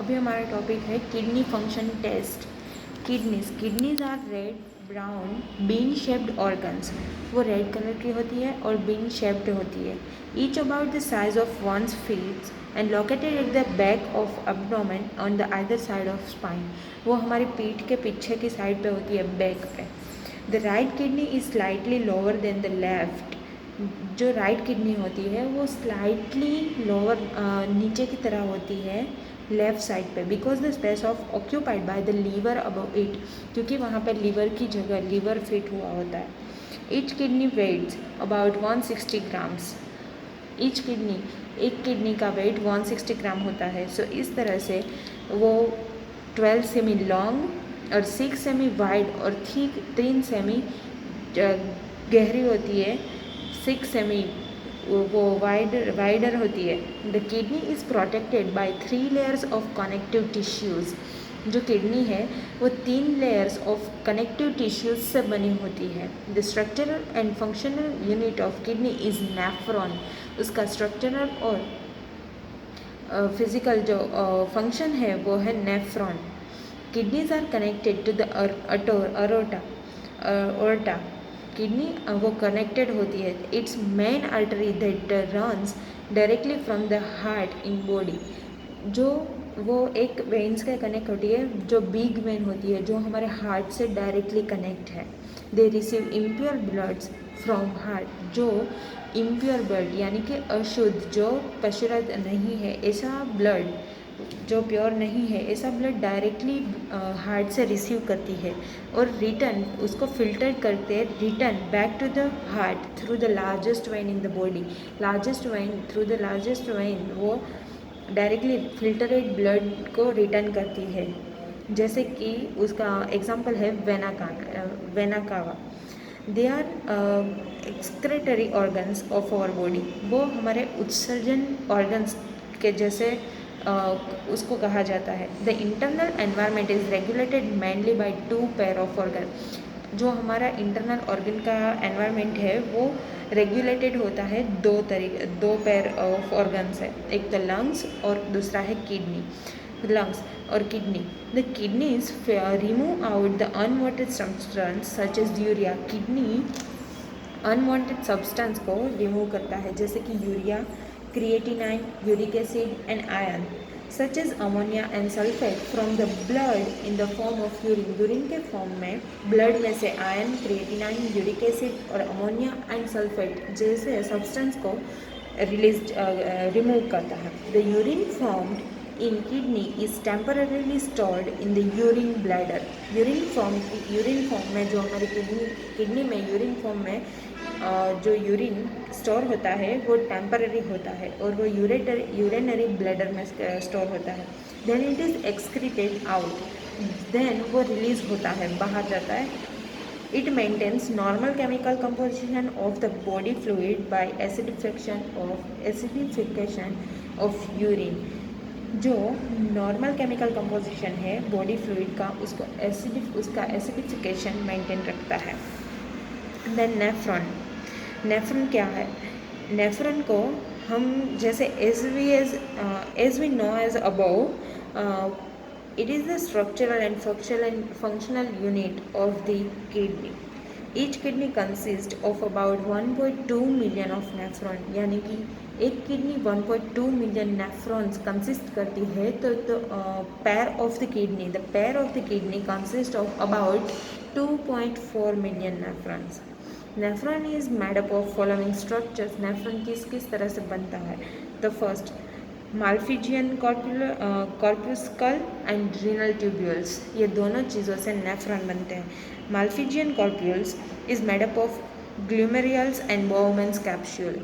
अभी हमारा टॉपिक है kidney function test. Kidneys are red brown bean shaped organs. वो रेड कलर की होती है और बीन शेप्ड होती है। Each about the size of one's feet and located at the back of abdomen on the other side of spine. वो हमारी पीठ के पीछे की साइड पे होती है, बैक पे। The right kidney is slightly lower than the left. जो राइट किडनी होती है वो स्लाइटली लोअर नीचे की तरह होती है लेफ़्ट साइड पे, because the space of occupied by the liver above it, क्योंकि वहाँ पे लीवर की जगह लीवर फिट हुआ होता है। Each kidney weighs about 160 grams. Each kidney, एक किडनी का वेट 160 ग्राम होता है। सो इस तरह से वो 12 सेमी लॉन्ग और 6 सेमी वाइड और थिक 3 सेमी गहरी होती है, 6 सेमी वो वाइडर होती है। The kidney is protected by 3 layers of connective tissues. जो किडनी है वो 3 लेयर्स ऑफ कनेक्टिव टिश्यूज से बनी होती है। The structural and functional unit of kidney is nephron. उसका स्ट्रक्चरल और फिजिकल जो फंक्शन है वो है nephron. Kidneys are connected to the aorta. Kidney वो कनेक्टेड होती है। It's main artery that runs directly from the heart in body. जो वो एक वेन्स का कनेक्ट होती है, जो बिग वेन होती है, जो हमारे हार्ट से डायरेक्टली कनेक्ट है। They receive impure bloods from heart. जो इम्प्योर ब्लड यानी कि अशुद्ध, जो पशुरत नहीं है ऐसा ब्लड, जो प्योर नहीं है ऐसा ब्लड डायरेक्टली हार्ट से रिसीव करती है और रिटर्न उसको फिल्टर करते return back to the heart through the largest vein in the body. Through the largest vein वो डायरेक्टली फिल्टरेट ब्लड को रिटर्न करती है। जैसे कि उसका एग्जांपल है vena cava. They are excretory organs of our body. वो हमारे उत्सर्जन ऑर्गन्स के जैसे उसको कहा जाता है। The internal environment is regulated mainly by 2 pair of organ. जो हमारा इंटरनल ऑर्गन का एनवायरनमेंट है वो रेगुलेटेड होता है 2 पेयर ऑफ ऑर्गन से। एक तो लंग्स और दूसरा है किडनी। लंग्स और kidney, the kidneys remove out the unwanted substance such as urea. Kidney unwanted substance को रिमूव करता है, जैसे कि urea, creatinine, uric acid and iron such as ammonia and sulphate from the blood in the form of urine. Urine के form में blood में से iron, creatinine, uric acid और अमोनिया एंड सल्फेट जैसे सब्सटेंस को रिमूव करता है। The urine formed in kidney is temporarily stored in the urine bladder. Urine form में जो हमारी किडनी में यूरिन फॉर्म में जो यूरिन स्टोर होता है वो टेम्पररी होता है और वो यूरिनरी ब्लैडर में स्टोर होता है। Then it is excreted out. Then वो रिलीज होता है, बाहर जाता है। It maintains normal chemical composition of the body fluid by acidification of urine. जो नॉर्मल केमिकल कंपोजिशन है बॉडी फ्लूइड का उसका एसिडिफिकेशन मेंटेन रखता है। देन नेफ्रॉन क्या है? नेफ्रॉन को हम जैसे as we know as above, it is the structural and functional unit of the kidney. Each kidney consist of about 1.2 million of nephron. यानी कि एक किडनी 1.2 मिलियन नेफ्रॉन्स कंसिस्ट करती है। तो pair of the kidney consist of about 2.4 million nephrons. Nephron is made up of following structures. Nephron किस तरह से बनता है? The first, Malpighian corpuscle and renal tubules. ये दोनों चीज़ों से नेफ्रॉन बनते हैं। Malpighian corpuscles is made up of glomerulus and Bowman's capsule.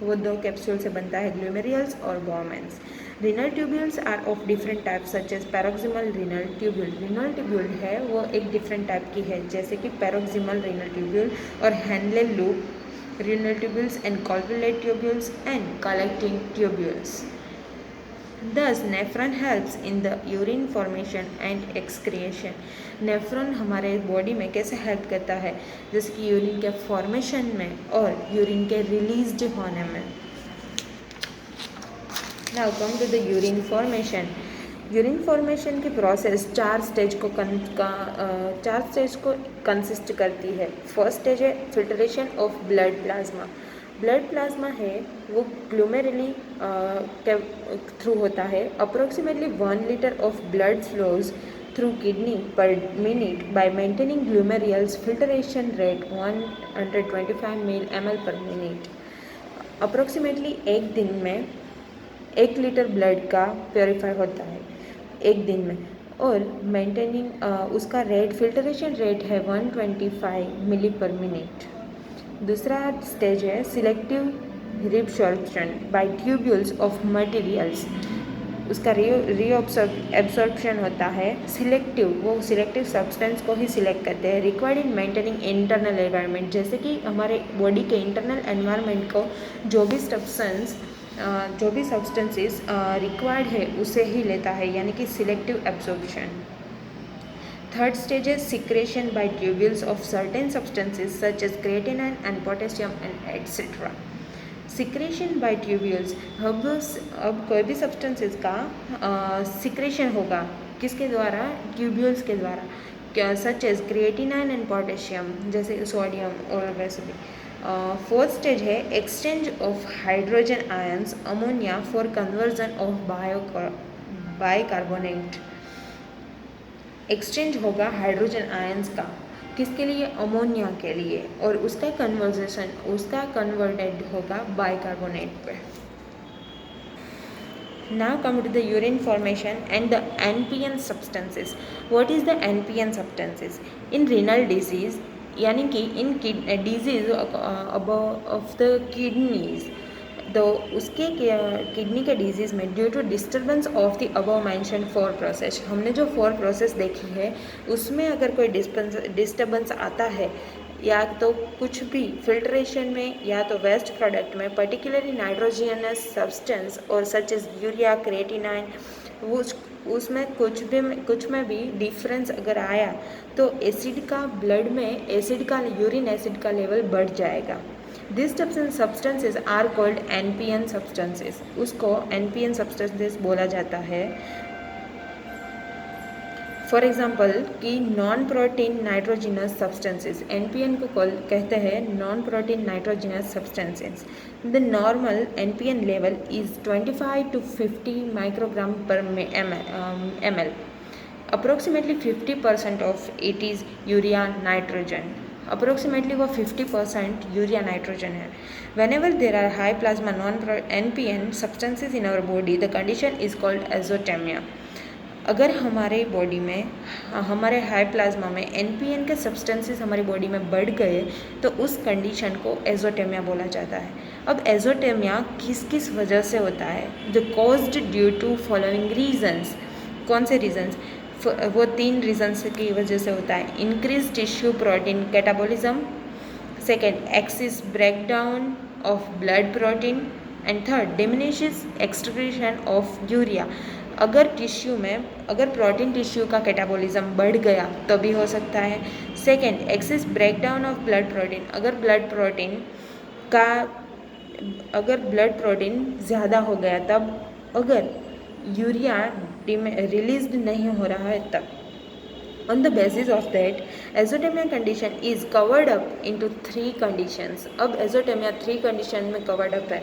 वो 2 कैप्सूल से बनता है, ग्लूमेरुल्स और Bowman's. Renal tubules are of different type such as proximal renal tubule. Renal tubule है वो एक डिफरेंट टाइप की है, जैसे कि पैरोक्सिमल रीनल ट्यूब्यूल और Henle loop renal tubules and convoluted tubules and collecting tubules. Thus, nephron helps in the urine formation and excretion. Nephron हमारे body में कैसे हेल्प करता है? जैसे कि यूरिन के फॉर्मेशन में और यूरिन के रिलीज होने में। Now come to the urine formation. Urine formation की प्रोसेस चार स्टेज को कंसिस्ट करती है। फर्स्ट स्टेज है filtration of blood plasma. Blood plasma है वो ग्लोमेरुली के थ्रू होता है। Approximately 1 litre of blood flows through kidney पर minute bye maintaining glomerulus filtration rate 125 ml पर मिनट। अप्रोक्सीमेटली एक दिन में 1 लीटर ब्लड का प्योरीफाई होता है एक दिन में, और मेंटेनिंग उसका रेट फिल्ट्रेशन रेट है 125 मिली पर मिनट। दूसरा स्टेज है selective reabsorption by tubules of materials. उसका एब्सॉर्प्शन होता है सिलेक्टिव, वो सिलेक्टिव सब्सटेंस को ही सिलेक्ट करते हैं required in maintaining internal environment. जैसे कि हमारे बॉडी के इंटरनल एनवायरनमेंट को जो भी सब्सटेंसेस रिक्वायर्ड है उसे ही लेता है, यानी कि सिलेक्टिव एब्सॉर्प्शन। थर्ड स्टेज है secretion by tubules of certain substances such as creatinine and potassium and etcetera. Secretion by tubules, अब कोई भी सब्सटेंसेस का सिक्रेशन होगा किसके द्वारा? ट्यूब्यूल्स के द्वारा, such as creatinine and potassium, जैसे सोडियम और वैसे भी। फोर्थ स्टेज है exchange of hydrogen ions ammonia for conversion of bicarbonate. Exchange होगा हाइड्रोजन आयंस का किसके लिए? अमोनिया के लिए, और उसका कन्वर्टेड होगा बाइकार्बोनेट पे। Now come to the urine formation and the NPN substances. What is the NPN substances? In renal disease, यानी कि in disease of the kidneys, तो उसके किडनी के डिजीज़ में due to disturbance of the above mention 4 process, हमने जो 4 process देखी है उसमें अगर कोई डिस्टर्बेंस आता है, या तो कुछ भी फिल्ट्रेशन में या तो वेस्ट प्रोडक्ट में, पर्टिकुलरली नाइट्रोजिनस सब्सटेंस और सच एज यूरिया, क्रिएटिनाइन, उसमें कुछ में भी डिफरेंस अगर आया तो एसिड का ब्लड में यूरिन एसिड का लेवल बढ़ जाएगा। This substances are called NPN substances, उसको NPN सब्सटेंसेस बोला जाता है। फॉर एग्जाम्पल कि non protein nitrogenous substances, NPN को कहते हैं non protein nitrogenous substances. The normal NPN level is 25 to 50 microgram per ml. Approximately 50% of it is urea nitrogen. Approximately वो 50% urea nitrogen है। Whenever there are high plasma NPN substances in our body, the condition is called एजोटेमिया। अगर हमारे body में हमारे high plasma में NPN के substances हमारी body में बढ़ गए तो उस कंडीशन को एजोटेमिया बोला जाता है। अब एजोटेमिया किस किस वजह से होता है? जो caused due to following reasons. कौन से रीजन्स? वो 3 रीजन्स की वजह से होता है। Increase tissue protein catabolism, second axis breakdown of blood protein, and third diminishes excretion of urea. अगर प्रोटीन टिश्यू का कैटाबॉलिज्म बढ़ गया तो भी हो सकता है। Second axis breakdown of blood protein, अगर ब्लड प्रोटीन ज़्यादा हो गया तब, अगर यूरिया रिलीज नहीं हो रहा है तब। On the basis of that, एजोटेमिया condition is covered up into 3 conditions. अब एजोटेमिया 3 condition में covered up है,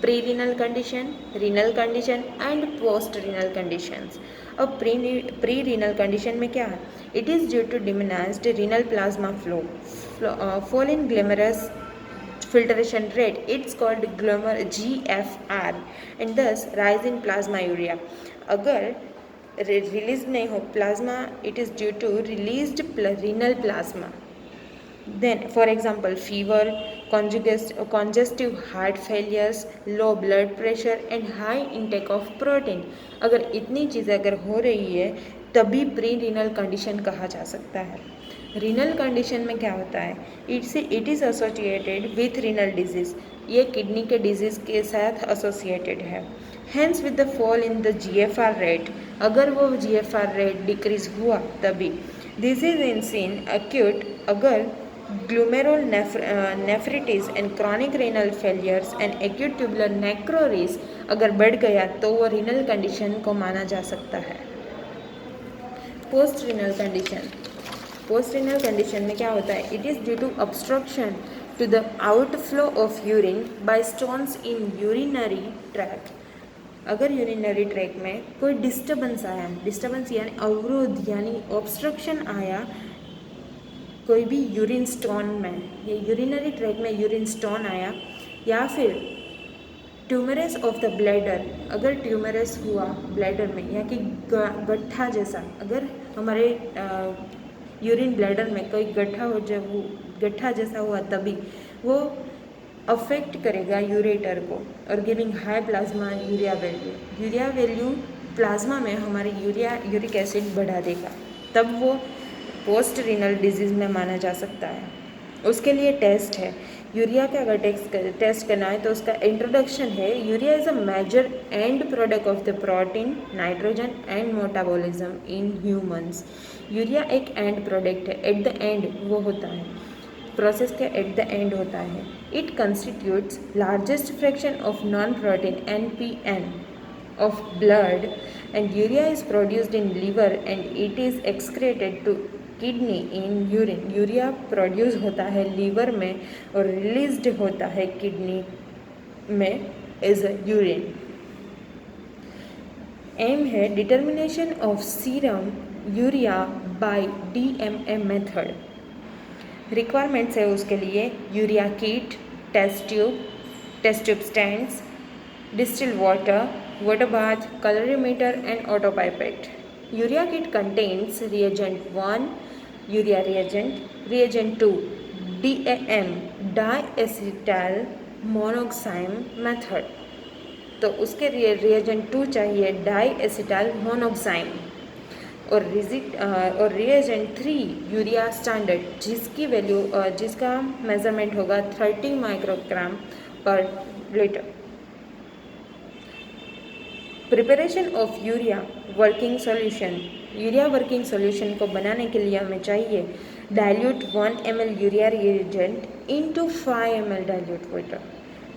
prerenal condition, renal condition and post renal conditions. अब प्री-रीनल कंडीशन में क्या है? It is due to diminished renal plasma flow, fall in glomerulus filtration rate, it's called GFR, and thus rise in plasma urea. अगर release नहीं हो plasma, it is due to released renal plasma. Then for example fever, congestive heart failures, low blood pressure and high intake of protein. अगर इतनी चीज़ें अगर हो रही है तभी प्री रीनल कंडीशन कहा जा सकता है। रीनल कंडीशन में क्या होता है? It is associated with renal disease, ये किडनी के डिजीज़ के साथ एसोसिएटेड है। Hence with the fall in the GFR rate, अगर वो GFR रेट डिक्रीज हुआ तभी। This is in seen acute, अगर glomerulonephritis and chronic renal failures and acute tubular necrosis अगर बढ़ गया तो वो रीनल कंडीशन को माना जा सकता है। Post renal condition. Post renal condition में क्या होता है? It is due to obstruction to the outflow of urine by stones in urinary tract. अगर यूरिनरी ट्रैक में कोई डिस्टर्बेंस आया, डिस्टर्बेंस यानी अवरोध यानी ऑब्स्ट्रक्शन आया कोई भी यूरिन स्टोन में, ये यूरिनरी ट्रैक में यूरिन स्टोन आया, या फिर ट्यूमरस ऑफ द ब्लैडर, अगर ट्यूमरस हुआ ब्लैडर में या कि गट्ठा जैसा, अगर हमारे यूरिन ब्लैडर में कोई गड्ढा हो जाए, वो गड्ढा जैसा हुआ, तभी वो अफेक्ट करेगा यूरेटर को और giving high plasma urea value. Urea value plasma में हमारे यूरिक एसिड बढ़ा देगा, तब वो पोस्ट रीनल डिजीज़ में माना जा सकता है। उसके लिए टेस्ट है, यूरिया का अगर टेस्ट करना है तो उसका इंट्रोडक्शन है। Urea is a major end product of the protein, nitrogen and metabolism in humans. Urea एक एंड प्रोडक्ट है, एट द एंड वो होता है, प्रोसेस के एट द एंड होता है। It constitutes largest fraction of non protein NPN of blood, and urea is produced in liver and it is excreted to kidney in urine। Urea produce होता है liver में और released होता है kidney में as a urine. Aim है determination of serum urea by DMA method. Requirements है उसके लिए urea kit, test tube stands, distilled water, water bath, colorimeter and autopipette। Urea kit contains reagent 1 urea reagent, reagent 2 DAM diacetyl monoxime method। तो उसके reagent 2 चाहिए diacetyl monoxime और reagent 3 urea standard, जिसकी value जिसका measurement होगा 30 microgram per litre. Preparation of urea working solution. Urea working solution को बनाने के लिए हमें चाहिए dilute 1 ml urea reagent into 5 ml dilute water.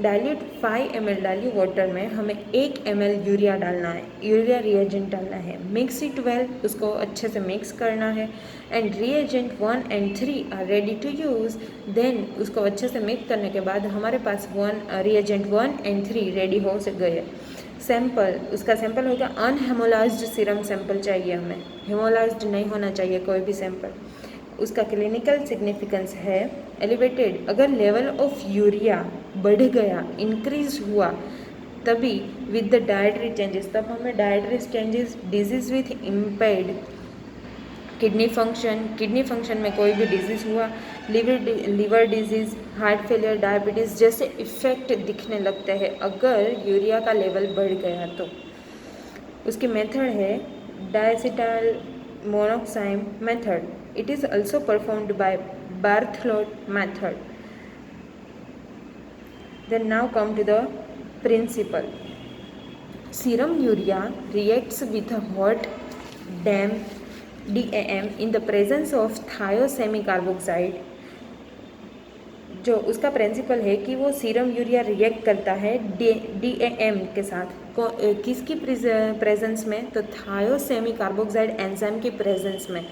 Dilute 5 ml dilute water में हमें 1 ml यूरिया डालना है, यूरिया रिएजेंट डालना है। मिक्स इट वेल, उसको अच्छे से मिक्स करना है। And reagent 1 and 3 are ready to use. Then उसको अच्छे से मिक्स करने के बाद हमारे पास रिएजेंट 1 and 3 रेडी हो गए। सैंपल, उसका सैंपल होगा अनहेमोलाइज्ड सीरम सैंपल चाहिए हमें, हेमोलाइज्ड नहीं होना चाहिए कोई भी सैंपल। उसका क्लिनिकल सिग्निफिकेंस है एलिवेटेड, अगर लेवल ऑफ यूरिया बढ़ गया, इंक्रीज हुआ, तभी विद द डाइटरी चेंजेस, तब हमें dietary changes, disease with impaired kidney function में कोई भी डिजीज़ हुआ, liver disease, heart failure, diabetes जैसे इफ़ेक्ट दिखने लगते हैं अगर यूरिया का लेवल बढ़ गया तो। उसकी मेथड है diacetyl monoxime method. It is also performed by Berthelot method. Then now come to the principle. Serum urea reacts with a hot damp DAM in the presence of thiosemi carboxide। जो उसका principal है कि वो serum urea react करता है DAM के साथ, किसकी प्रेजेंस में? तो थायोसेमी कार्बोक्साइड एंजाइम की प्रेजेंस में।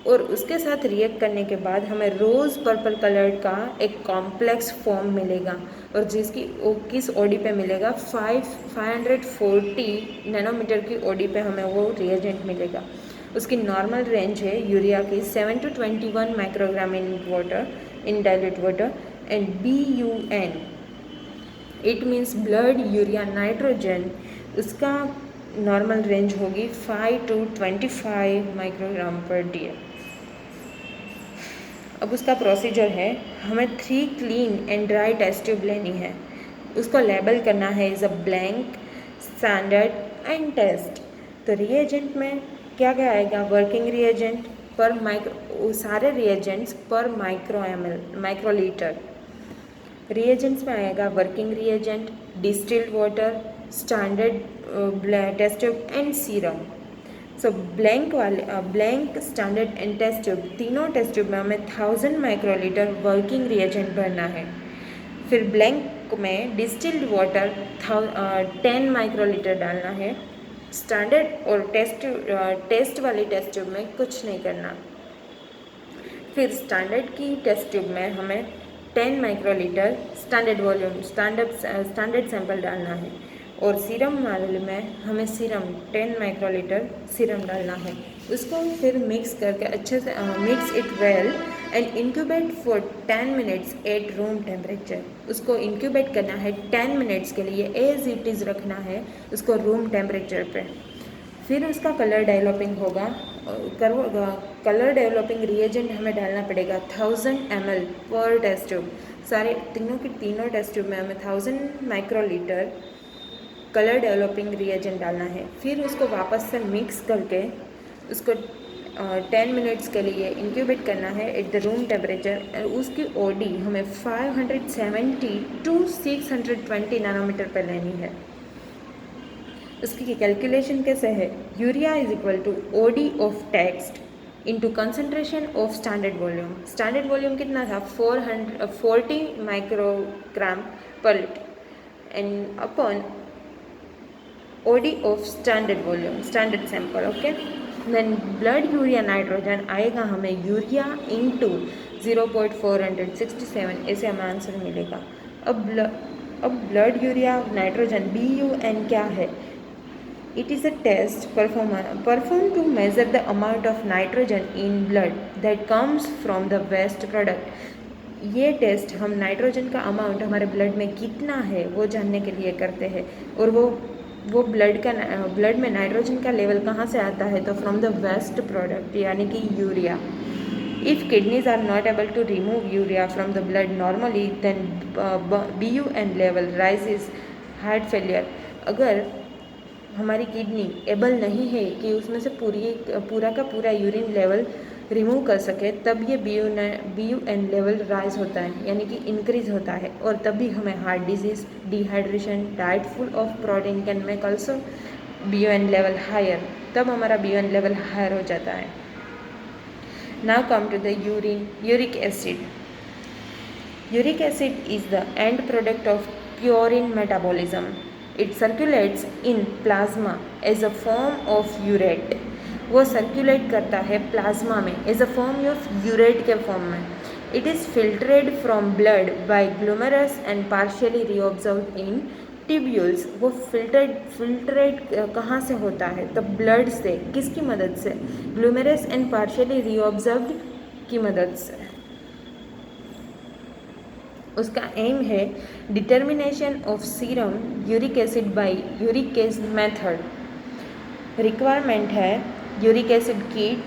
और उसके साथ रिएक्ट करने के बाद हमें रोज़ पर्पल कलर का एक कॉम्प्लेक्स फॉर्म मिलेगा, और जिसकी किस ओडी पे मिलेगा? 540 नैनोमीटर की ओडी पे हमें वो रिएजेंट मिलेगा। उसकी नॉर्मल रेंज है यूरिया की 7 to 21 microgram in dilute water. And BUN it means blood urea nitrogen, उसका नॉर्मल रेंज होगी 5 to 25 माइक्रोग्राम पर DL। अब उसका प्रोसीजर है, हमें 3 clean and dry test tube लेनी है, उसको लेबल करना है is a blank, standard and test. तो रिएजेंट में क्या क्या आएगा? वर्किंग रिएजेंट पर सारे रिएजेंट्स पर माइक्रोलीटर। रिएजेंट्स में आएगा working reagent, distilled water, standard test tube and serum. So blank, standard and test tube, तीनों टेस्ट ट्यूब में हमें 1000 माइक्रोलीटर वर्किंग रिएजेंट भरना है। फिर ब्लैंक में डिस्टिल्ड वाटर 10 माइक्रोलीटर डालना है। स्टैंडर्ड और टेस्ट वाली टेस्ट ट्यूब में कुछ नहीं करना। फिर स्टैंडर्ड की टेस्ट ट्यूब में हमें 10 microlitre standard volume standard sample डालना है, और सीरम वाले में हमें सीरम 10 माइक्रोलीटर सीरम डालना है। उसको फिर मिक्स करके अच्छे से mix it well and incubate for 10 minutes at room temperature. उसको इंक्यूबेट करना है 10 मिनट्स के लिए, एज इट इज़ रखना है उसको रूम टेम्परेचर पे। फिर उसका कलर डेवलपिंग होगा। कलर डेवलपिंग रिएजेंट हमें डालना पड़ेगा 1000 ml पर टेस्ट ट्यूब। सारे तीनों टेस्ट ट्यूब में हमें 1000 माइक्रोलीटर कलर डेवलपिंग रिएजेंट डालना है। फिर उसको वापस से मिक्स करके उसको 10 मिनट्स के लिए इंक्यूबेट करना है एट द रूम टेम्परेचर। उसकी ओडी हमें 570 to 620 नैनोमीटर पर लेनी है। उसकी कैलकुलेशन कैसे है? Urea is equal to OD of text into concentration of standard volume. Standard volume कितना था? 440 microgram per litre and upon OD of standard volume standard sample. Okay, then blood urea nitrogen आएगा हमें urea into 0.467, ऐसे हमें answer मिलेगा। अब blood urea nitrogen BUN क्या है? It is a test performed to measure the amount of nitrogen in blood that comes from the waste product. ये test हम नाइट्रोजन का अमाउंट हमारे ब्लड में कितना है वो जानने के लिए करते हैं, और वो ब्लड में नाइट्रोजन का लेवल कहाँ से आता है? तो फ्रॉम द वेस्ट प्रोडक्ट यानी कि urea. If kidneys are not able to remove urea from the blood normally, then BUN level rises, heart failure. अगर हमारी किडनी एबल नहीं है कि उसमें से पूरा का पूरा यूरिन लेवल रिमूव कर सके, तब ये BUN लेवल राइज होता है यानी कि इंक्रीज होता है, और तभी हमें heart disease, dehydration, diet full of protein can make also BUN level higher, तब हमारा BUN लेवल हायर हो जाता है। Now come to the uric acid. Uric acid is the end product of purine metabolism. It circulates in plasma as a form of urate. वो circulate करता है plasma में as a form of urate के form में। It is filtered from blood by glomerulus and partially reabsorbed in tubules. वो filtrate कहाँ से होता है? तो ब्लड से। किसकी मदद से? ग्लूमेरस एंड पार्शियली रीऑब्जर्व्ड की मदद से। उसका एम है determination of serum uric acid by uricase method. Requirement है uric acid kit,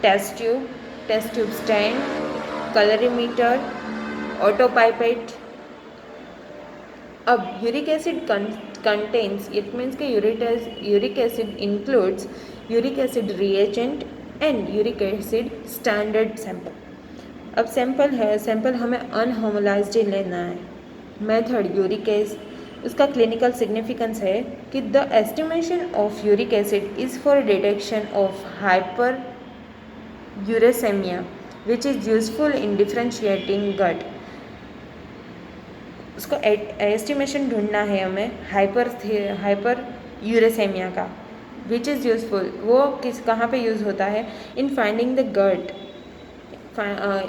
test tube stand, colorimeter, autopipette. अब uric acid contents, it means के uric acid includes uric acid reagent and uric acid standard sample. अब sample हमें unhaemolysed लेना है। Method uricase, उसका clinical significance है कि the estimation of uric acid is for detection of hyperuricaemia which is useful in differentiating गट। उसको estimation ढूंढना है हमें हाइपर यूरेसेमिया का, विच इज़ यूजफुल, वो कहाँ पे यूज़ होता है? In finding the gut,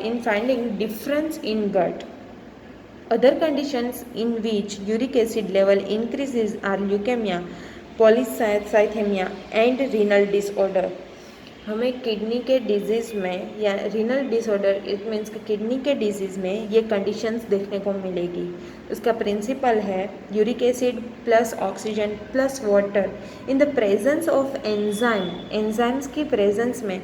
in finding difference in gut. Other conditions in which uric acid level increases are leukemia, polycythemia and renal disorder. हमें किडनी के डिजीज़ में या renal disorder, it means kidney के disease में ये conditions देखने को मिलेगी। उसका प्रिंसिपल है uric acid plus oxygen plus water in the presence of enzymes की प्रेजेंस में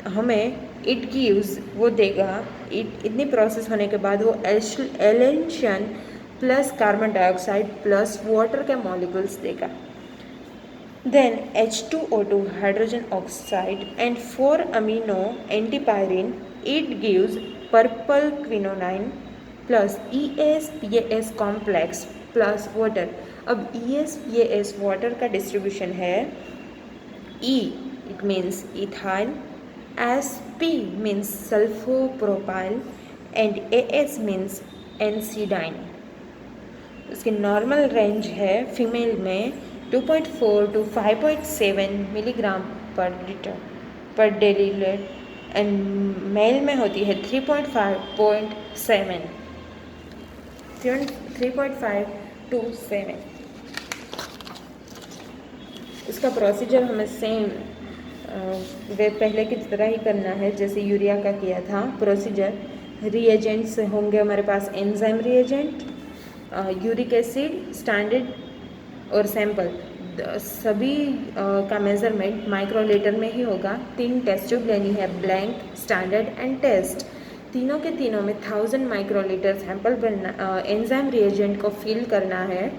हमें इट गिव्स, वो देगा इतनी प्रोसेस होने के बाद वो allantoin plus carbon dioxide plus water के मॉलिक्यूल्स देगा। Then H2O2 hydrogen oxide and 4 amino antipyrine, it gives purple quinoneimine plus ESPAS complex plus water. अब ESPAS वाटर का डिस्ट्रीब्यूशन है, E it means ethyl, SP means sulfopropyl and AS means anisidine. उसकी normal range है female में 2.4 to 5.7 milligram पर litre पर डेलीलेट and mail में होती है 3.5 to 7। इसका प्रोसीजर हमें सेम वे पहले की तरह ही करना है जैसे यूरिया का किया था। प्रोसीजर रिएजेंट्स होंगे हमारे पास enzyme reagent, uric acid, standard और सैंपल। सभी का मेज़रमेंट माइक्रोलीटर में ही होगा। 3 टेस्ट ट्यूब लेनी है, ब्लैंक, स्टैंडर्ड एंड टेस्ट। तीनों के तीनों में 1000 माइक्रोलीटर सैंपल बनना, एंजाइम रिएजेंट को फिल करना है।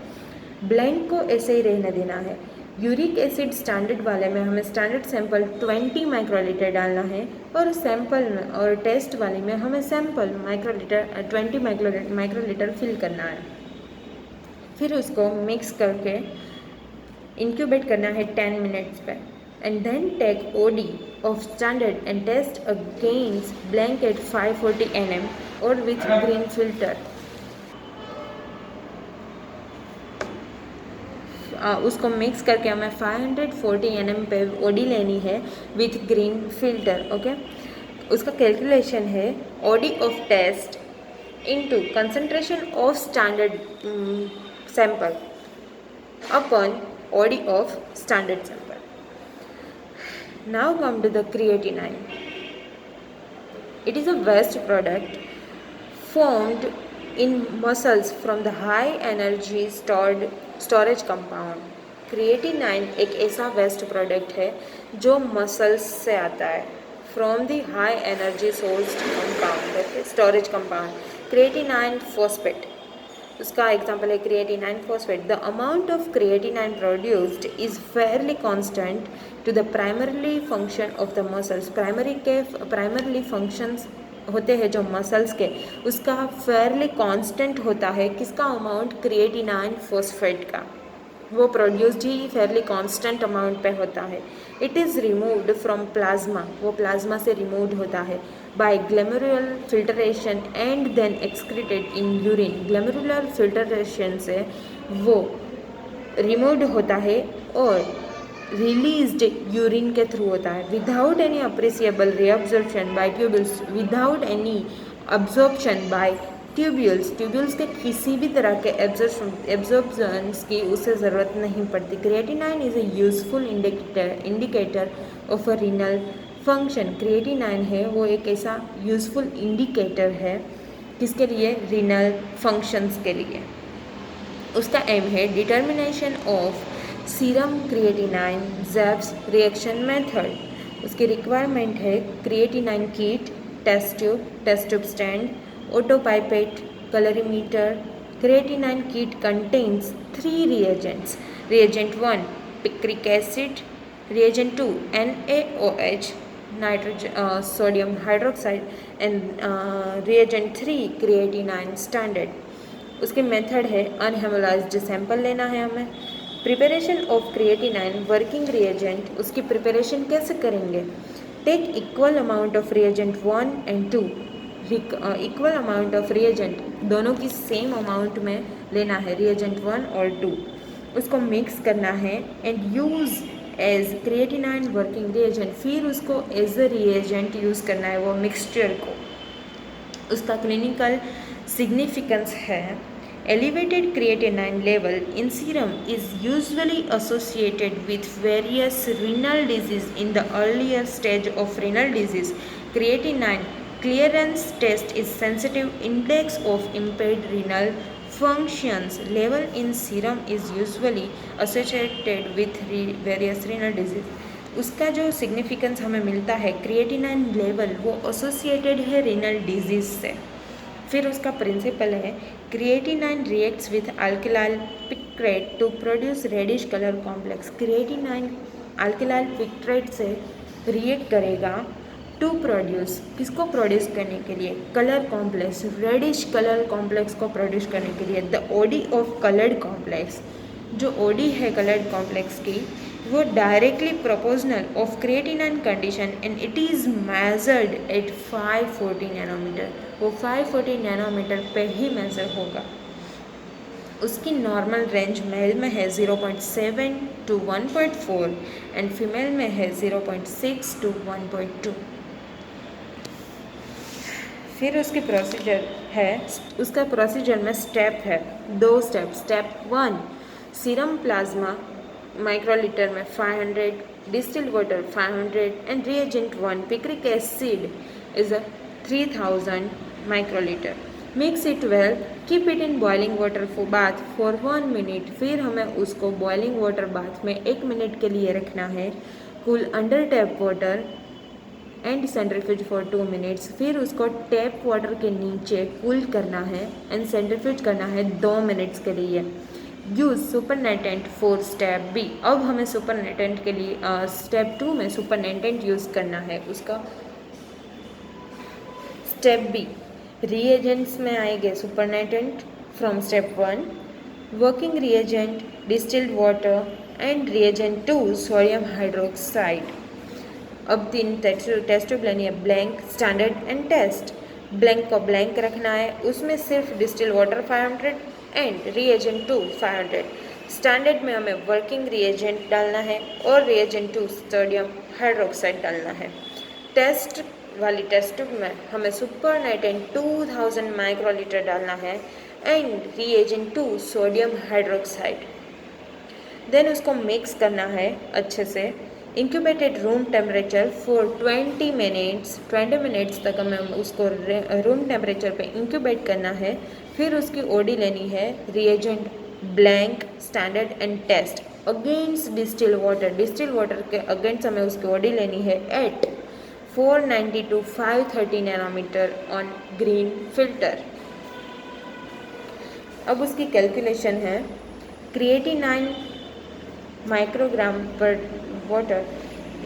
ब्लैंक को ऐसे ही रहने देना है। यूरिक एसिड स्टैंडर्ड वाले में हमें स्टैंडर्ड सैंपल 20 माइक्रोलीटर डालना है और सैंपल में और टेस्ट वाले में हमें सैंपल 20 माइक्रोलीटर फिल करना है। फिर उसको मिक्स करके इंक्यूबेट करना है 10 मिनट्स पे and then take OD of standard and test against blank at 540 nm और विथ ग्रीन फिल्टर। उसको मिक्स करके हमें 540 nm पे OD लेनी है विथ ग्रीन फिल्टर। ओके, उसका कैलकुलेशन है OD of test into concentration of standard sample upon OD of standard sample. Now come to the creatinine. It is a waste product formed in muscles from the high energy storage compound. Creatinine एक ऐसा waste product है जो muscles से आता है, from the high energy source compound, storage compound creatinine phosphate. उसका example है creatinine phosphate. The amount of creatinine produced is fairly constant to the primarily function of the muscles. Primarily functions होते हैं जो muscles के, उसका Fairlie constant होता है। किसका अमाउंट? क्रिएटिनाइन फॉस्फेट का। वो प्रोड्यूस्ड ही फेयरली कांस्टेंट अमाउंट पे होता है। It is removed from plasma, वो प्लाज्मा से रिमूव्ड होता है by glomerular filtration and then excreted in urine. Glomerular filtration से वो रिमूव्ड होता है और रिलीज्ड यूरिन के थ्रू होता है without any appreciable reabsorption by tubules, without any absorption by tubules के किसी भी तरह के एब्जॉर्प्शंस की उसे ज़रूरत नहीं पड़ती। Creatinine is a useful indicator of a renal function. Creatinine है वो एक ऐसा यूजफुल इंडिकेटर है किसके लिए? रीनल फंक्शंस के लिए। उसका एम है determination of serum creatinine Jaffe's reaction method. उसकी रिक्वायरमेंट है creatinine kit, test tube stand, autopipette, colorimeter. Creatinine kit contains 3 reagents. Reagent 1 picric acid, reagent 2 NaOH sodium hydroxide and reagent 3 creatinine standard. उसके method है unhaemolysed sample लेना है हमें। Preparation of creatinine working reagent, उसकी preparation कैसे करेंगे? Take equal amount of reagent 1 and 2, equal amount of reagent दोनों की सेम अमाउंट में लेना है, रिएजेंट 1 और 2। उसको मिक्स करना है and use as creatinine working reagent. फिर उसको एज अ रिएजेंट यूज़ करना है वो मिक्सचर को। उसका क्लिनिकल सिग्निफिकेंस है elevated creatinine level in serum is usually associated with various renal disease in the earlier stage of renal disease. Creatinine clearance test is sensitive index of impaired renal functions. Level in serum is usually associated with various renal disease. उसका जो significance हमें मिलता है creatinine level वो associated है renal disease से। फिर उसका प्रिंसिपल है क्रिएटिनाइन रिएक्ट्स विथ अल्किलाइल picrate to produce reddish colour complex. Creatinine अल्किलाइल पिक्रेट से रिएक्ट करेगा टू प्रोड्यूस, किसको प्रोड्यूस करने के लिए? Colour complex, reddish colour complex को प्रोड्यूस करने के लिए। The OD of coloured complex, जो ओडी है कलर्ड कॉम्प्लेक्स की वो directly proportional of creatinine condition and it is measured at 540 nanometre. वो 540 नैनोमीटर पे ही मेजर होगा। उसकी नॉर्मल रेंज मेल में है 0.7 to 1.4 एंड फीमेल में है 0.6 to 1.2। फिर उसकी प्रोसीजर है, उसका प्रोसीजर में स्टेप है, 2 step. Step 1, serum plasma microlitre में 500, distilled water 500 and reagent 1 picric acid is 3000 microlitre. Mix it well, keep it in boiling water for bath for 1 minute. फिर हमें उसको बॉइलिंग वाटर बाथ में 1 minute के लिए रखना है। Cool under tap water and centrifuge for 2 minutes. फिर उसको टैप वाटर के नीचे कूल करना है एंड सेंट्रीफ्यूज करना है 2 मिनट्स के लिए। Use supernatant for step B. अब हमें सुपरनेटेंट के लिए स्टेप 2 में सुपरनेटेंट यूज़ करना है उसका। स्टेप बी, रिएजेंट्स में आएंगे supernatant from step 1, working reagent distilled water and reagent 2 sodium hydroxide. अब 3 टेस्ट ट्यूब लेनी है, blank, standard and test. Blank को ब्लैंक रखना है, उसमें सिर्फ distilled water 500 and reagent 2 500। Standard में हमें वर्किंग रिएजेंट डालना है और रिएजेंट 2 सोडियम हाइड्रोक्साइड डालना है। टेस्ट वाली टेस्ट ट्यूब में हमें सुपरनेटेंट 2000 माइक्रोलीटर डालना है and reagent 2 sodium hydroxide. Then उसको मिक्स करना है अच्छे से। Incubated room temperature for 20 minutes तक हमें उसको रूम टेम्परेचर पे इंक्यूबेट करना है। फिर उसकी ओडी लेनी है, reagent blank, standard and test against distil water के अगेंस्ट हमें उसकी ओडी लेनी है at 490 to 530 nanometre on green filter. अब उसकी कैलकुलेशन है, creatinine microgram per water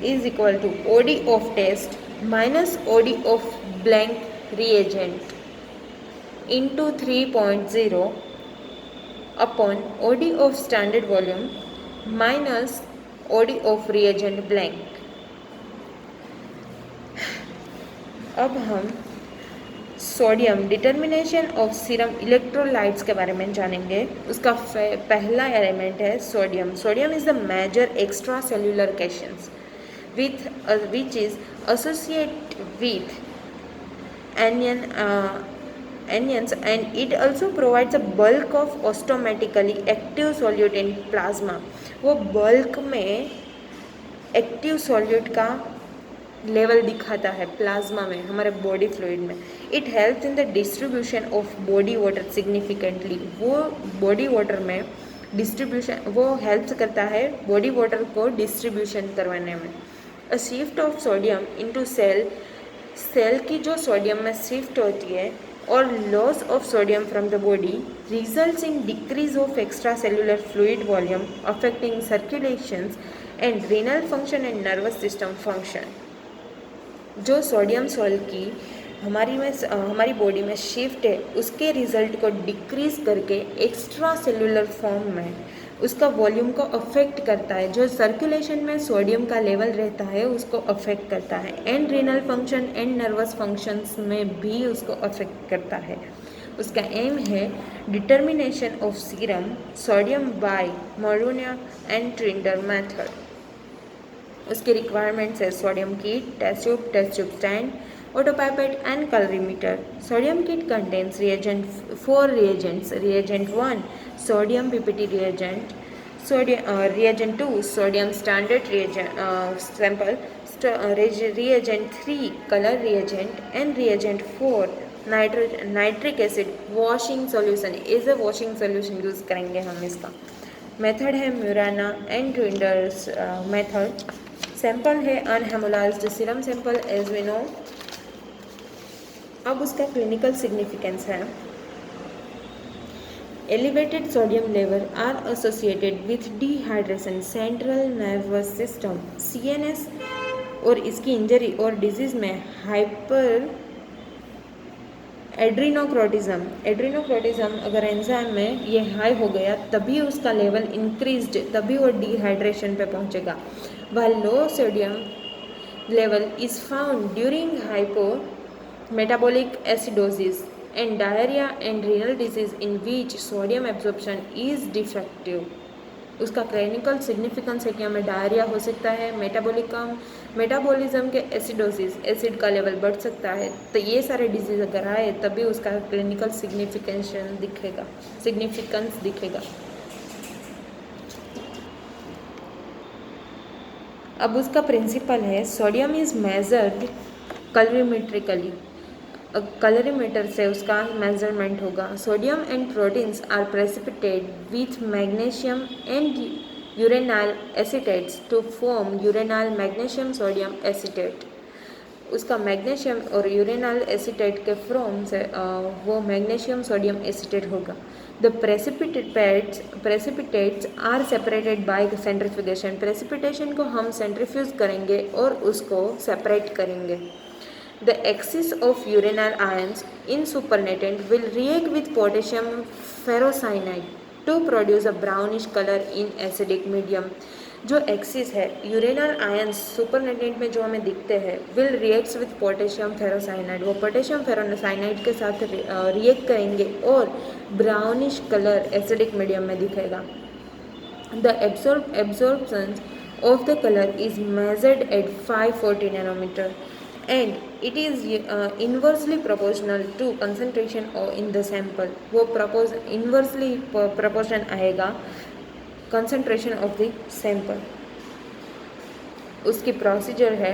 is equal to OD of test minus OD of blank reagent into 3.0 upon OD of standard volume minus OD of reagent blank. अब हम sodium determination of serum electrolytes के बारे में जानेंगे। उसका पहला element है sodium. Sodium is the major extracellular cations which is associate with anions and it also provides a bulk of osmotically active solute in plasma. वो bulk में active solute का लेवल दिखाता है प्लाज्मा में, हमारे body fluid में। It helps in the distribution of body water significantly. वो body water में डिस्ट्रीब्यूशन, वो हेल्प्स करता है बॉडी वाटर को डिस्ट्रीब्यूशन करवाने में। A shift of sodium into cell की जो सोडियम में शिफ्ट होती है और loss of sodium from the body results in decrease of extra cellular fluid volume affecting circulations and renal function and nervous system function. जो sodium salt की हमारी body में शिफ्ट है, उसके रिजल्ट को डिक्रीज करके एक्स्ट्रा सेल्युलर फॉर्म में उसका वॉल्यूम को अफेक्ट करता है। जो सर्कुलेशन में सोडियम का लेवल रहता है उसको अफेक्ट करता है and renal function and nervous functions में भी उसको अफेक्ट करता है। उसका एम है determination of serum sodium by Maruna and Trinder method. उसकी रिक्वायरमेंट्स है sodium kit, test tube stand, autopipette and colorimeter. Sodium kit contains four reagents. Reagent 1 sodium PPT reagent, reagent 2 sodium standard reagent sample, reagent 3 color reagent and reagent 4 nitric acid washing solution. As a washing solution use करेंगे हम इसका। Method है Maruna and Trinder's method. Sample है unhaemolysed serum sample as we know. अब उसका clinical significance है, elevated sodium level are associated with dehydration central nervous system CNS और इसकी इंजरी और डिजीज़ में हाइपर एड्रीनोक्रोटिज्म अगर एंजाइम में ये हाई हो गया तभी उसका लेवल इंक्रीज्ड, तभी वो डिहाइड्रेशन पे पहुंचेगा। वह low sodium level is found during hypo metabolic acidosis and diarrhoea and renal disease in which sodium absorption is defective. उसका क्लिनिकल सिग्निफिकेंस है कि हमें डायरिया हो सकता है, मेटाबॉलिज्म के एसिडोसिस, एसिड का लेवल बढ़ सकता है। तो ये सारे डिजीज अगर आए तभी उसका क्लिनिकल सिग्निफिकेंस दिखेगा। अब उसका प्रिंसिपल है sodium is measured colorimetrically, colorimeter से उसका मेजरमेंट होगा। Sodium and proteins are precipitate with magnesium and uranyl acetates to form uranyl magnesium sodium acetate. उसका मैग्नीशियम और यूरेनाइल एसीटेट के फॉर्म से वो मैग्नीशियम सोडियम एसीटेट होगा। The precipitates are separated by centrifugation. Precipitation को हम centrifuge करेंगे और उसको सेपरेट करेंगे। The excess of urinal ions in supernatant will react with potassium ferrocyanide to produce a brownish color in acidic medium। जो axis है यूरेनल ions supernatant में जो हमें दिखते हैं will reacts with potassium ferrocyanide. वो पोटेशियम फेरोसाइनाइड के साथ रिएक्ट करेंगे और ब्राउनिश कलर एसिडिक मीडियम में दिखेगा। The absorption of the colour is measured at 540 nanometre and it is inversely proportional to concentration in the sample। वो inversely proportion आएगा concentration of the sample। उसकी procedure है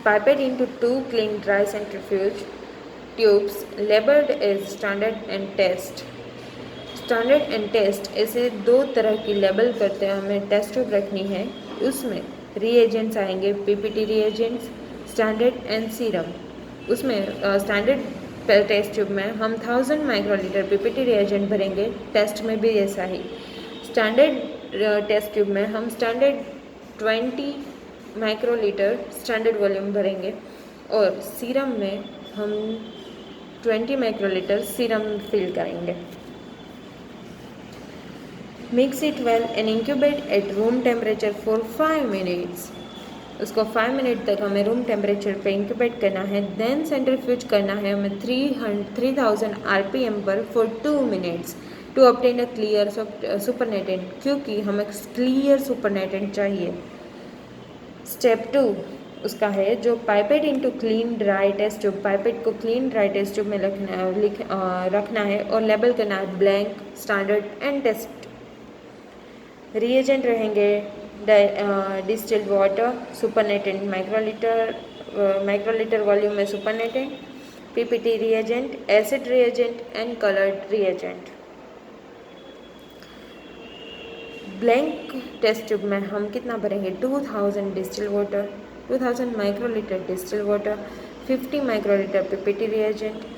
pipette into 2 clean dry centrifuge tubes labeled as standard and test। Standard and test ऐसे दो तरह की label करते हैं, हमें टेस्ट ट्यूब रखनी है। उसमें रिएजेंट्स आएंगे, PPT reagents, standard and serum. उसमें स्टैंडर्ड टेस्ट ट्यूब में हम 1000 माइक्रोलीटर पीपीटी रिएजेंट भरेंगे, टेस्ट में भी ऐसा ही। स्टैंडर्ड टेस्ट ट्यूब में हम स्टैंडर्ड 20 माइक्रोलीटर स्टैंडर्ड वॉल्यूम भरेंगे और सीरम में हम 20 माइक्रोलीटर सीरम फिल करेंगे। Mix it well and incubate at room temperature for 5 minutes. उसको 5 मिनट तक हमें रूम टेम्परेचर पे इंक्यूबेट करना है। देन सेंट्रीफ्यूज करना है हमें 3000 RPM पर for 2 minutes to obtain a clear supernatant, क्योंकि हमें क्लियर सुपरनेटेंट चाहिए। स्टेप 2 उसका है जो pipette into clean dry test tube. Pipette को क्लीन ड्राई टेस्ट ट्यूब में रखना है और लेबल करना है blank, standard and test. Reagent रहेंगे distilled water, supernatant microlitre volume में supernatant, PPT reagent, acid reagent and coloured reagent. Blank test tube में हम कितना भरेंगे 2000 distil water, 2000 microlitre distil water, 50 microlitre PPT reagent,